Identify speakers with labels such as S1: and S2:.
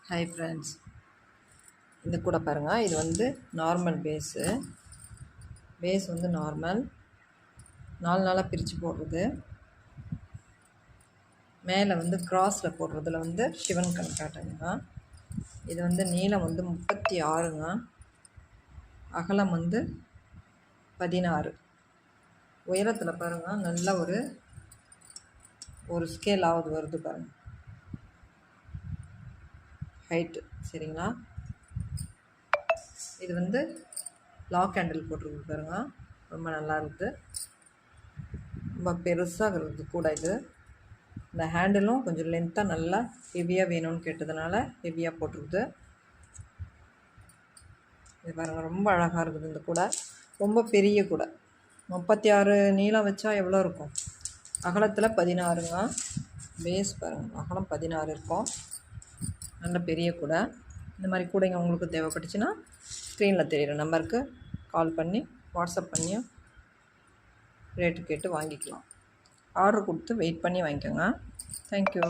S1: Hi friends, இந்த கூட பாருங்கள். இது வந்து நார்மல் பேஸ் வந்து நார்மல் 4 நாளாக பிரித்து போடுறது. மேலே வந்து கிராஸில் போடுறதுல வந்து சிவன் கணக்காட்டுங்க. இது வந்து நீளம் வந்து 36ங்க, அகலம் வந்து 16. உயரத்தில் பாருங்கள், நல்ல ஒரு ஸ்கேல் ஆகுது வருது பாருங்கள் ஹைட்டு. சரிங்களா? இது வந்து லாக் ஹேண்டில் போட்டிருக்கு பாருங்க, ரொம்ப நல்லா இருக்குது. ரொம்ப பெருசாக இருக்குது கூட. இந்த ஹேண்டிலும் கொஞ்சம் லென்த்தாக நல்லா ஹெவியாக வேணும்னு கேட்டதுனால ஹெவியாக போட்டிருக்குது. இது பாருங்கள், ரொம்ப அழகாக இருக்குது இந்த கூடை. ரொம்ப பெரிய கூடை. 36 நீளம் வச்சா எவ்வளோ இருக்கும்? அகலத்தில் 16ங்க. பேஸ் பாருங்கள், அகலம் 16 இருக்கும். நல்ல பெரிய கூடை. இந்த மாதிரி கூடைங்க உங்களுக்கு தேவைப்பட்டுச்சுன்னா ஸ்க்ரீனில் தெரிகிற நம்பருக்கு கால் பண்ணி வாட்ஸ்அப் பண்ணியும் ரேட்டு கேட்டு வாங்கிக்கலாம். ஆர்டர் கொடுத்து வெயிட் பண்ணி வாங்கிக்கோங்க. தேங்க்யூ.